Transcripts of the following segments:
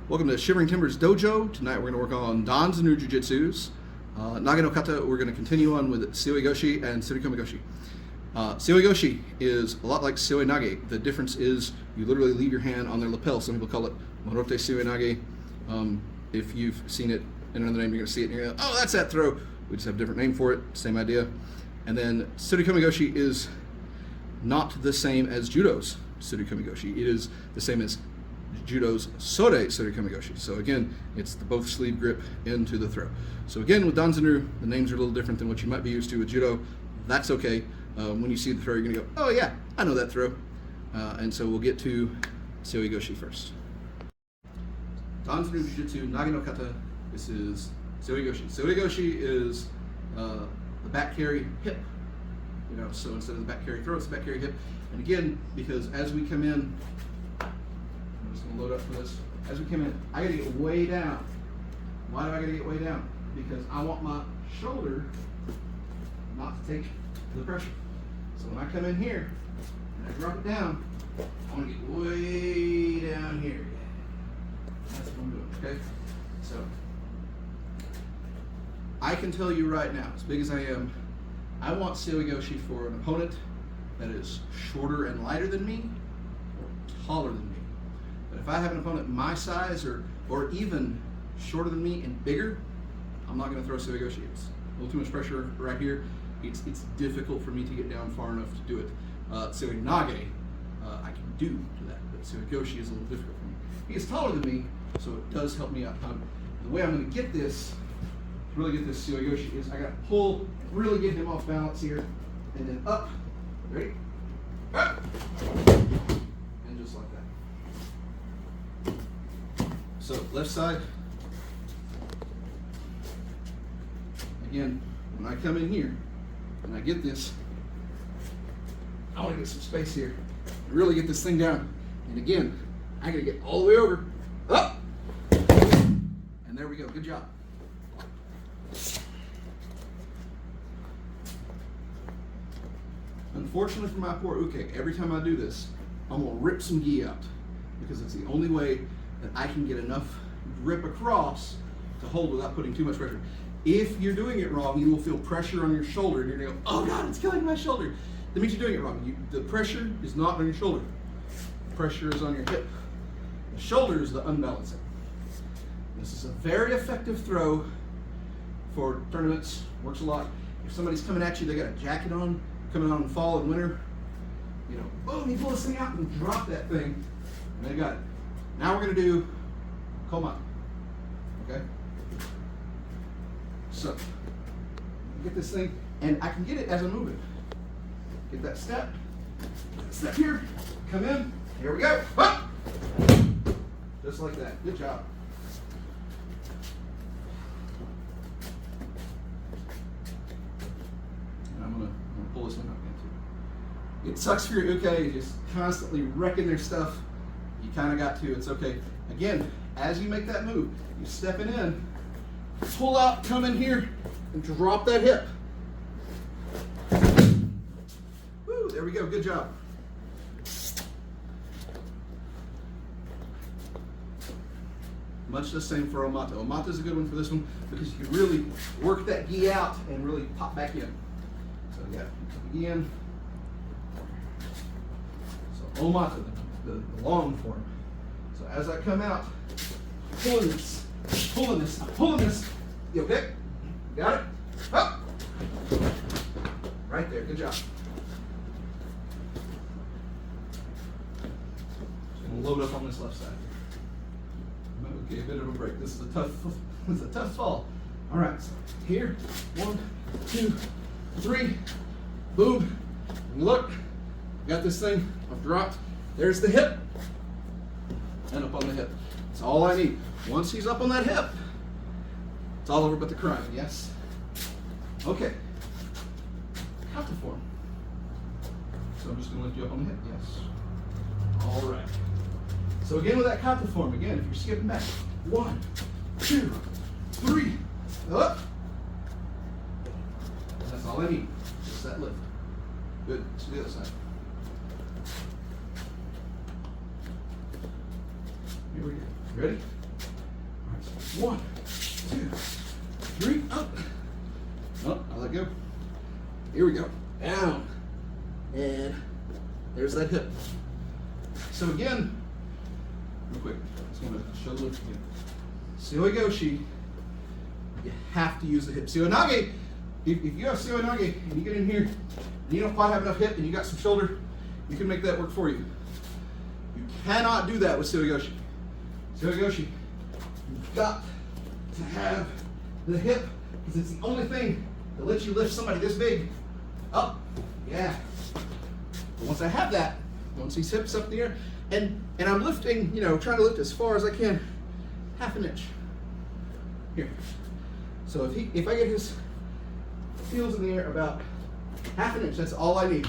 Welcome to Shivering Timbers Dojo. Tonight we're going to work on Danzan Ryu Jujitsus. Nage no Kata, we're going to continue on with Seoi Goshi and Tsurikomi Goshi. Seoi Goshi is a lot like Seoi Nage. The difference is you literally leave your hand on their lapel. Some people call it Morote Seoi Nage. If you've seen it in another name, you're going to see it and you're going to go, oh, that's that throw. We just have a different name for it, same idea. And then Tsurikomi Goshi is not the same as Judo's Tsurikomi Goshi. It is the same as Judo's Sore Tsurikomi Goshi. So again, it's the both sleeve grip into the throw. So again, with Danzan Ryu, the names are a little different than what you might be used to with Judo. That's okay. When you see the throw, you're going to go, oh yeah, I know that throw. And so we'll get to Seoi Goshi first. Danzan Ryu Jujitsu, Nage no Kata. This is Seoi Goshi. Seoi Goshi is the back carry hip. So instead of the back carry throw, it's the back carry hip. And again, because as we come in, I'm just going to load up for this. As we come in, I got to get way down. Why do I got to get way down? Because I want my shoulder not to take the pressure. So when I come in here and I drop it down, I want to get way down here. That's what I'm doing, okay? So I can tell you right now, as big as I am, I want Seoi Goshi for an opponent that is shorter and lighter than me or taller than me. But if I have an opponent my size or even shorter than me and bigger, I'm not going to throw Seoi Goshi. It's a little too much pressure right here. It's difficult for me to get down far enough to do it. Seoi Nage, I can do to that, but Seoi Goshi is a little difficult for me. He is taller than me, so it does help me out. The way I'm going to get this, to really get this Seoi Goshi, is I got to pull, really get him off balance here, and then up. Ready? Up! And just like that. So left side. Again, when I come in here and I get this, I want to get some space here. Really get this thing down. And again, I gotta get all the way over. Up! And there we go. Good job. Unfortunately for my poor uke, every time I do this, I'm gonna rip some gi out because it's the only way that I can get enough grip across to hold without putting too much pressure. If you're doing it wrong, you will feel pressure on your shoulder and you're gonna go, oh God, it's killing my shoulder. That means you're doing it wrong. The pressure is not on your shoulder. The pressure is on your hip. The shoulder is the unbalancing. This is a very effective throw for tournaments. Works a lot. If somebody's coming at you, they got a jacket on, coming on in fall and winter, boom, you pull this thing out and drop that thing, and they got it. Now we're going to do Koma, okay? So, get this thing, and I can get it as I'm moving. Get that step here, come in, here we go, up! Just like that, good job. And I'm gonna pull this one out again too. It sucks for your uke, you're just constantly wrecking their stuff. You kind of got to, it's okay. Again, as you make that move, you're stepping in, pull out, come in here, and drop that hip. Woo, there we go, good job. Much the same for Omata. Omata is a good one for this one because you can really work that gi out and really pop back in. So yeah, put the gi in. So Omata, the long form. So as I come out, pulling this, I'm pulling this. You okay? Got it? Up! Right there, good job. Just gonna load up on this left side. Okay, a bit of a break. This is a tough fall. All right, so here, 1, 2, 3, boom. And look, got this thing. I've dropped. There's the hip, and up on the hip. That's all I need. Once he's up on that hip, it's all over but the crying. Yes. Okay. Kata form. So I'm just going to lift you up on the hip. Yes. All right. So again with that kata form, again, if you're skipping back, 1, 2, 3, up. That's all I need, just that lift. Good, let's do the other side. Here we go, ready? 1, 2, 3, up. Oh, I let go. Here we go. Down. And there's that hip. So again, real quick, I just want to show the lift again. Seoi Goshi, you have to use the hip. Seoi Nage, if you have Seoi Nage and you get in here and you don't quite have enough hip and you got some shoulder, you can make that work for you. You cannot do that with Seoi Goshi. Seoi Goshi, you've got to have the hip because it's the only thing that lets you lift somebody this big up. Yeah. But once I have that, once these hips up in the air, and I'm lifting, trying to lift as far as I can, half an inch. Here. So if I get his heels in the air about half an inch, that's all I need.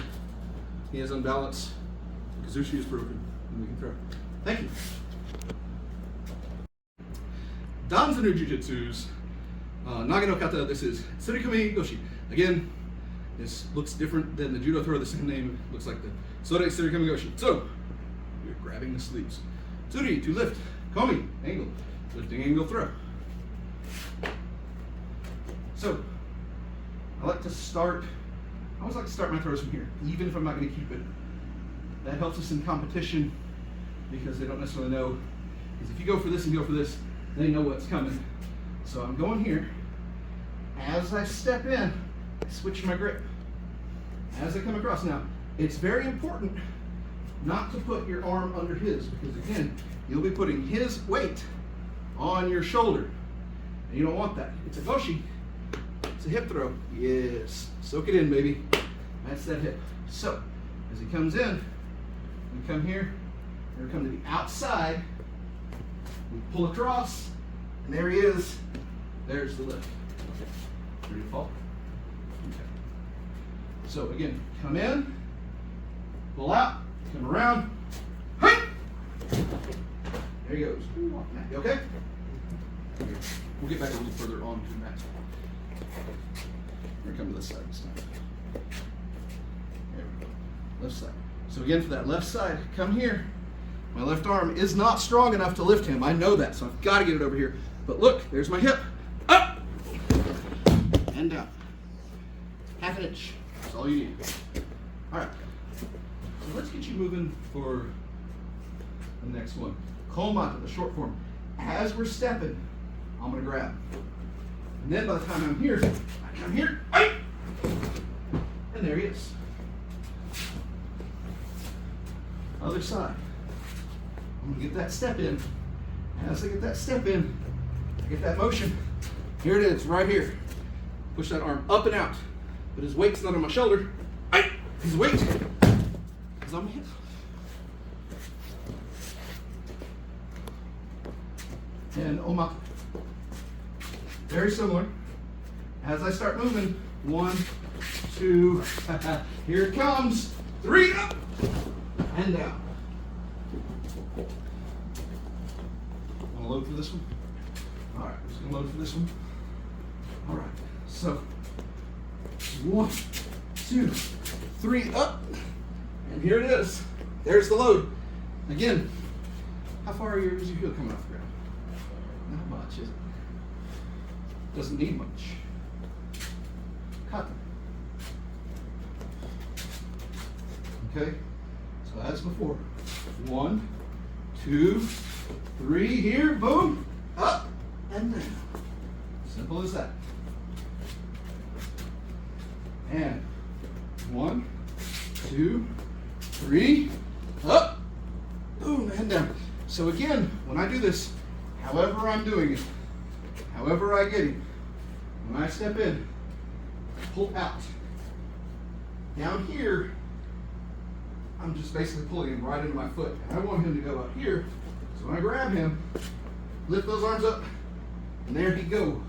He has unbalance. Kazushi is broken, and we can throw. Thank you. Danzan Ryu Jujitsu's Nage no Kata. This is Tsurikomi Goshi. Again, this looks different than the judo throw, the same name. It looks like the Tsurikomi Goshi. So, you're grabbing the sleeves. Tsuri, to lift. Komi, angle. Lifting angle throw. So, I always like to start my throws from here, even if I'm not going to keep it. That helps us in competition because they don't necessarily know. Because if you go for this and go for this, they know what's coming. So I'm going here. As I step in, I switch my grip. As I come across. Now, it's very important not to put your arm under his because again, you'll be putting his weight on your shoulder. And you don't want that. It's a goshi. It's a hip throw. Yes. Soak it in, baby. That's that hip. So, as he comes in, we come here, we're going to come to the outside, we pull across, and there he is. There's the lift. Ready to fall? Okay. So again, come in, pull out, come around. Hey! There he goes. You okay? Here. We'll get back a little further on to the mat. We're going to come to this side this time. There we go. Left side. So again, for that left side, come here. My left arm is not strong enough to lift him. I know that, so I've got to get it over here. But look, there's my hip. Up! And down. Half an inch. That's all you need. All right. So let's get you moving for the next one. Komata, the short form. As we're stepping, I'm going to grab. And then by the time I'm here, I come here. And there he is. Other side. I'm going to get that step in. As I get that step in, I get that motion. Here it is, right here. Push that arm up and out. But his weight's not on my shoulder. His weight is on my hip. And Oma. Very similar. As I start moving, 1, 2, here it comes. 3, up and down. Want to load for this one? All right, just gonna load for this one. All right, so 1, 2, 3, up, and here it is. There's the load. Again, how far is your heel coming off the ground? Not much, is it? Doesn't need much. Kata. Okay, so as before. 1, 2, 3, here, boom, up, and down. Simple as that. And 1, 2, 3, up, boom, and down. So again, when I do this, however I'm doing it, however I get him, when I step in, pull out. Down here, I'm just basically pulling him right into my foot. And I want him to go up here. So when I grab him, lift those arms up, and there he go.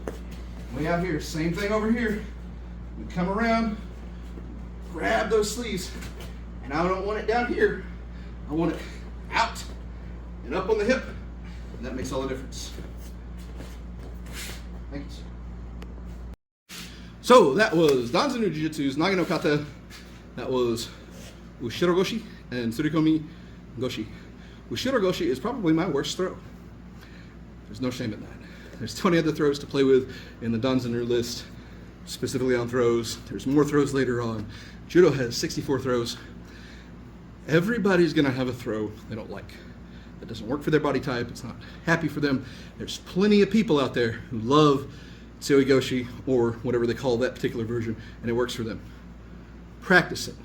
Way out here. Same thing over here. We come around, grab those sleeves, and I don't want it down here. I want it out and up on the hip. And that makes all the difference. Thank you, sir. So that was Danzan Ryu Jujitsu's Nage no Kata. That was Ushiro Goshi and Tsurikomi Goshi. Ushiro Goshi is probably my worst throw. There's no shame in that. There's 20 other throws to play with in the Danzan Ryu list, specifically on throws. There's more throws later on. Judo has 64 throws. Everybody's going to have a throw they don't like. That doesn't work for their body type. It's not happy for them. There's plenty of people out there who love Seoi Goshi or whatever they call that particular version, and it works for them. Practice it.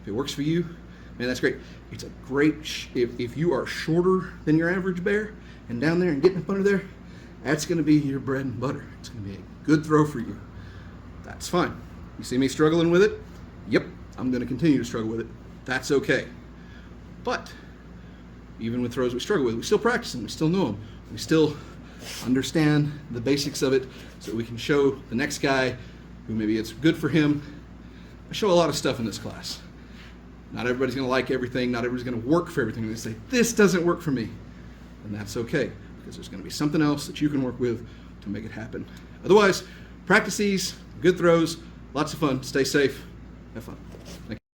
If it works for you, man, that's great. It's a great, if you are shorter than your average bear and down there and getting up under there, that's going to be your bread and butter. It's going to be a good throw for you. That's fine. You see me struggling with it? Yep, I'm going to continue to struggle with it. That's okay. But even with throws we struggle with, we still practice them, we still know them, we still understand the basics of it so that we can show the next guy who maybe it's good for him. I show a lot of stuff in this class. Not everybody's going to like everything, not everybody's going to work for everything. They say, this doesn't work for me. And that's okay, because there's going to be something else that you can work with to make it happen. Otherwise, practice these, good throws, lots of fun, stay safe, have fun. Thank you.